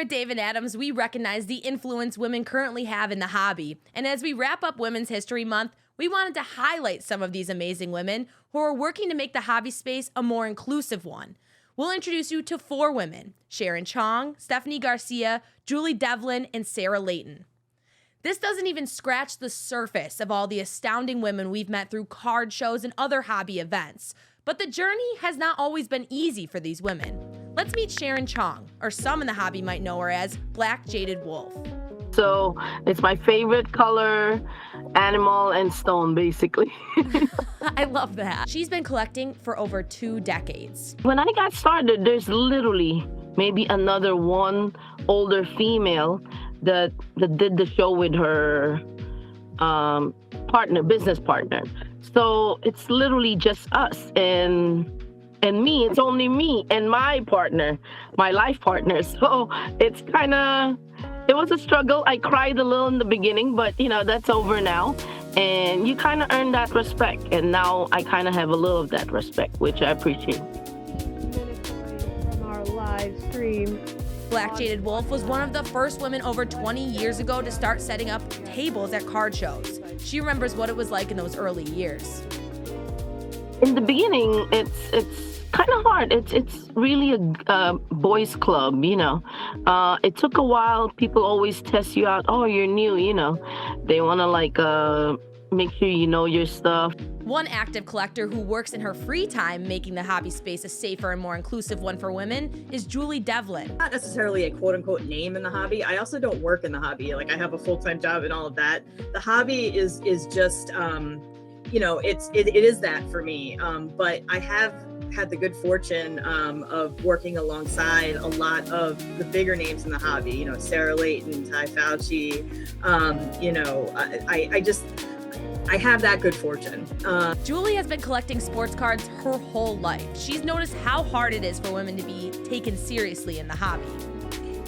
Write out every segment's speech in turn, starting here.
at David Adams, we recognize the influence women currently have in the hobby. And as we wrap up Women's History Month, we wanted to highlight some of these amazing women who are working to make the hobby space a more inclusive one. We'll introduce you to 4 women: Sharon Chong, Stephanie Garcia, Julie Devlin, and SARA LAYTON. This doesn't even scratch the surface of all the astounding women we've met through card shows and other hobby events. But the journey has not always been easy for these women. Let's meet Sharon Chong, or some in the hobby might know her as Black Jaded Wolf. So it's my favorite color, animal, and stone, basically. I love that. She's been collecting for over 2 decades. When I got started, there's literally maybe another one older female that did the show with her business partner. So it's literally just us and me. It's only me and my partner, my life partner. So it was a struggle. I cried a little in the beginning, but that's over now. And you kind of earn that respect. And now I kind of have a little of that respect, which I appreciate. From our live stream. Black Jaded Wolf was one of the first women over 20 years ago to start setting up tables at card shows. She remembers what it was like in those early years. In the beginning, it's kind of hard. It's really a boys club, It took a while. People always test you out. Oh, you're new, They want to make sure you know your stuff. One active collector who works in her free time making the hobby space a safer and more inclusive one for women is Julie Devlin. Not necessarily a quote-unquote name in the hobby. I also don't work in the hobby. I have a full-time job and all of that. The hobby is just it is that for me. But I have had the good fortune of working alongside a lot of the bigger names in the hobby. SARA LAYTON, Ty Fauci. I have that good fortune. Julie has been collecting sports cards her whole life. She's noticed how hard it is for women to be taken seriously in the hobby.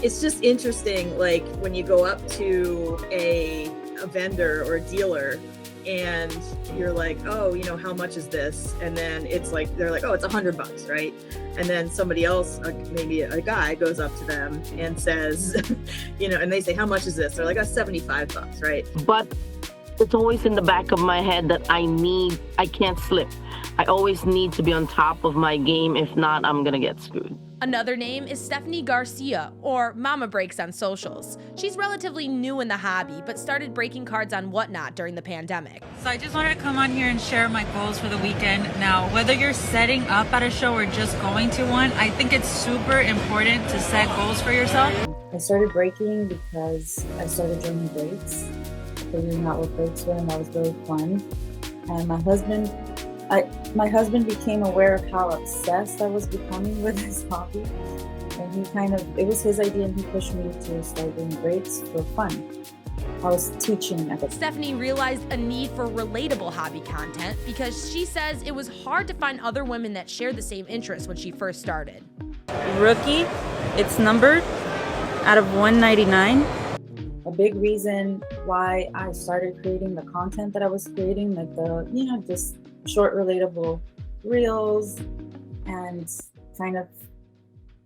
It's just interesting, when you go up to a vendor or a dealer and you're like, oh, how much is this? And then it's they're like, oh, it's $100, right? And then somebody else, maybe a guy, goes up to them and says, and they say, how much is this? They're like, oh, $75, right? But it's always in the back of my head that I can't slip. I always need to be on top of my game. If not, I'm gonna get screwed. Another name is Stephanie Garcia, or MAMABREAKS on socials. She's relatively new in the hobby, but started breaking cards on Whatnot during the pandemic. So I just wanted to come on here and share my goals for the weekend. Now, whether you're setting up at a show or just going to one, I think it's super important to set goals for yourself. I started breaking because I started joining breaks, figuring out what breaks were, and that was really fun. And my husband became aware of how obsessed I was becoming with this hobby. And it was his idea, and he pushed me to start doing breaks for fun. I was teaching at the Stephanie realized a need for relatable hobby content because she says it was hard to find other women that shared the same interests when she first started. Rookie, it's numbered out of 199. A big reason why I started creating the content that I was creating, just short relatable reels, and kind of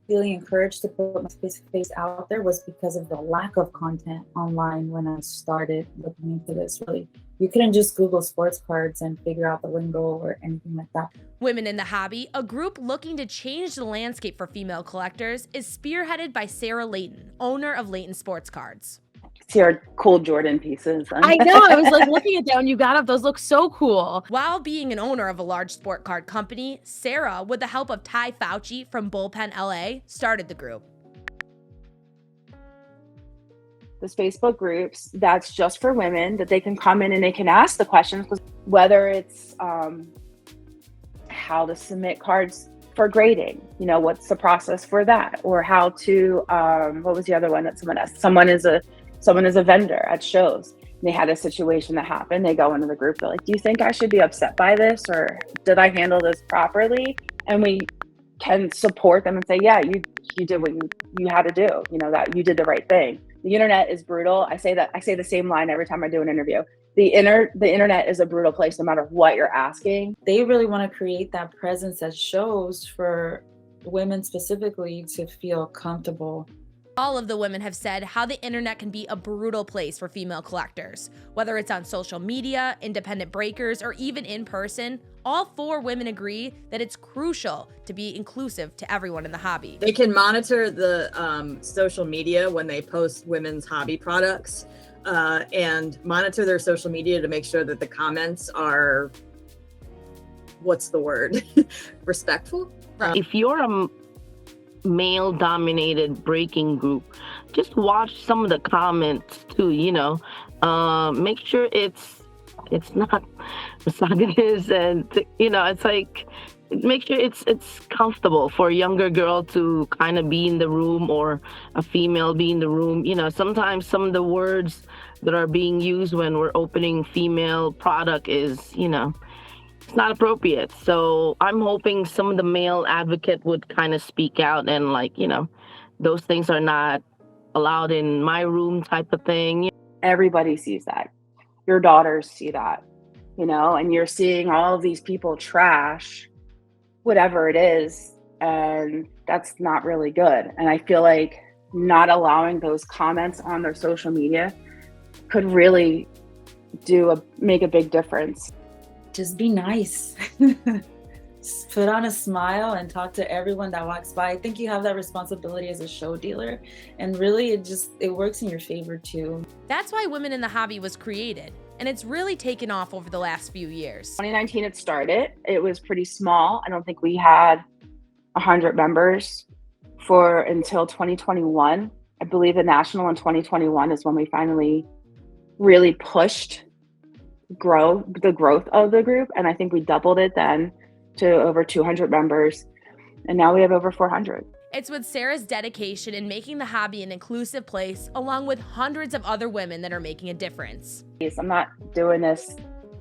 feeling encouraged to put my face out there, was because of the lack of content online when I started looking into this. Really, you couldn't just Google sports cards and figure out the lingo or anything like that. Women in the Hobby, a group looking to change the landscape for female collectors, is spearheaded by SARA LAYTON, owner of LAYTON Sports Cards. See our cool Jordan pieces. I know. I was looking at them. You got up. Those look so cool. While being an owner of a large sport card company, Sarah, with the help of Ty Fauci from Bullpen LA, started the group. There's Facebook groups that's just for women that they can come in and they can ask the questions, whether it's how to submit cards for grading, what's the process for that, or how to what was the other one that someone asked? Someone is a vendor at shows. They had a situation that happened. They go into the group. They're like, do you think I should be upset by this, or did I handle this properly? And we can support them and say, yeah, you did what you had to do. That you did the right thing. The internet is brutal. I say the same line every time I do an interview. The internet is a brutal place, no matter what you're asking. They really want to create that presence at shows for women specifically to feel comfortable All of the women have said how the internet can be a brutal place for female collectors. Whether it's on social media, independent breakers, or even in person, all 4 women agree that it's crucial to be inclusive to everyone in the hobby. They can monitor the social media when they post women's hobby products and monitor their social media to make sure that the comments are, what's the word, respectful? If you're a male-dominated breaking group, just watch some of the comments too. Make sure it's not misogynist, and it's like, make sure it's comfortable for a younger girl to kind of be in the room, or a female be in the room. Sometimes some of the words that are being used when we're opening female product is it's not appropriate. So I'm hoping some of the male advocate would kind of speak out and those things are not allowed in my room type of thing. Everybody sees that. Your daughters see that, and you're seeing all of these people trash whatever it is, and that's not really good. And I feel like not allowing those comments on their social media could really make a big difference. Just be nice. Just put on a smile and talk to everyone that walks by. I think you have that responsibility as a show dealer, and really it works in your favor too. That's why Women in the Hobby was created, and it's really taken off over the last few years. 2019 it started. It was pretty small. I don't think we had 100 members until 2021. I believe the national in 2021 is when we finally really pushed the growth of the group, and I think we doubled it then to over 200 members, and now we have over 400. It's with Sarah's dedication in making the hobby an inclusive place, along with hundreds of other women that are making a difference. I'm not doing this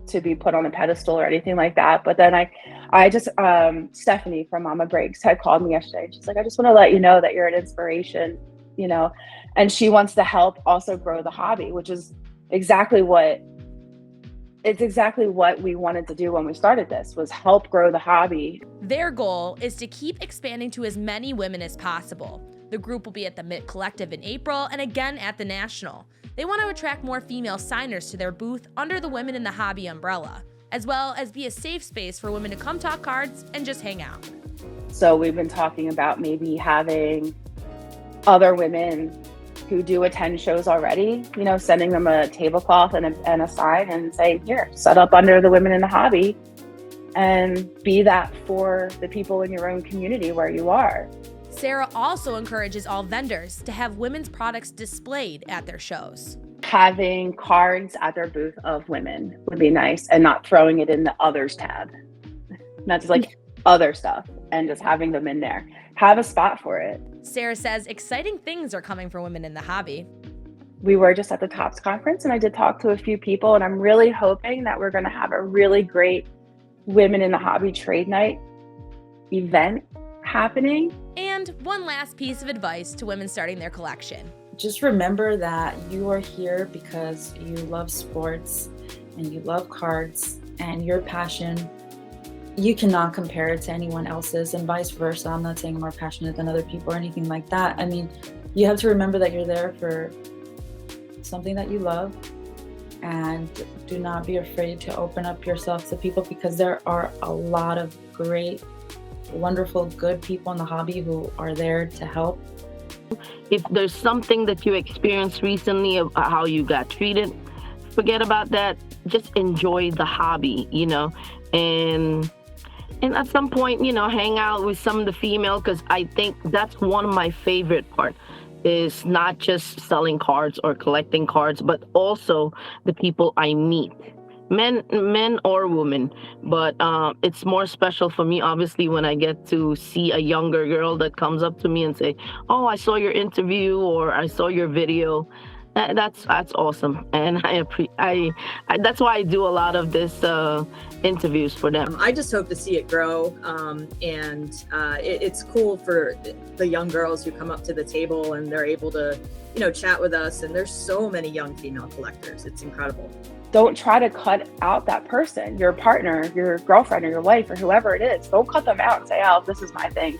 to be put on a pedestal or anything like that, but then I just Stephanie from MAMABREAKS had called me yesterday. She's like, I just want to let you know that you're an inspiration, and she wants to help also grow the hobby, which is exactly what we wanted to do when we started this, was help grow the hobby. Their goal is to keep expanding to as many women as possible. The group will be at the MIT Collective in April and again at the National. They want to attract more female signers to their booth under the Women in the Hobby umbrella, as well as be a safe space for women to come talk cards and just hang out. So we've been talking about maybe having other women who do attend shows already, sending them a tablecloth and a sign and say, here, set up under the Women in the Hobby, and be that for the people in your own community where you are. Sarah also encourages all vendors to have women's products displayed at their shows. Having cards at their booth of women would be nice, and not throwing it in the others tab. Not just like other stuff, and just having them in there. Have a spot for it. Sarah says exciting things are coming for Women in the Hobby. We were just at the TOPS conference, and I did talk to a few people, and I'm really hoping that we're going to have a really great Women in the Hobby trade night event happening. And one last piece of advice to women starting their collection. Just remember that you are here because you love sports and you love cards, and your passion, you cannot compare it to anyone else's, and vice versa. I'm not saying I'm more passionate than other people or anything like that. I mean, you have to remember that you're there for something that you love, and do not be afraid to open up yourself to people, because there are a lot of great, wonderful, good people in the hobby who are there to help. If there's something that you experienced recently of how you got treated, forget about that. Just enjoy the hobby, and at some point, hang out with some of the female, because I think that's one of my favorite part, is not just selling cards or collecting cards, but also the people I meet, men or women. But it's more special for me, obviously, when I get to see a younger girl that comes up to me and say, oh, I saw your interview, or I saw your video. That's awesome, and that's why I do a lot of this interviews for them. I just hope to see it grow, and it's cool for the young girls who come up to the table and they're able to, chat with us. And there's so many young female collectors. It's incredible. Don't try to cut out that person, your partner, your girlfriend, or your wife, or whoever it is. Don't cut them out and say, oh, this is my thing.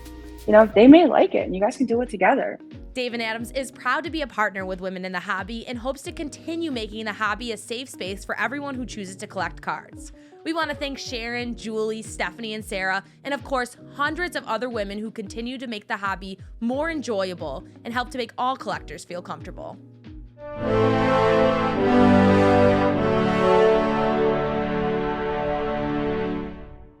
They may like it, and you guys can do it together. Dave and Adams is proud to be a partner with Women in the Hobby and hopes to continue making the hobby a safe space for everyone who chooses to collect cards. We want to thank Sharon, Julie, Stephanie, and Sarah, and of course, hundreds of other women who continue to make the hobby more enjoyable and help to make all collectors feel comfortable.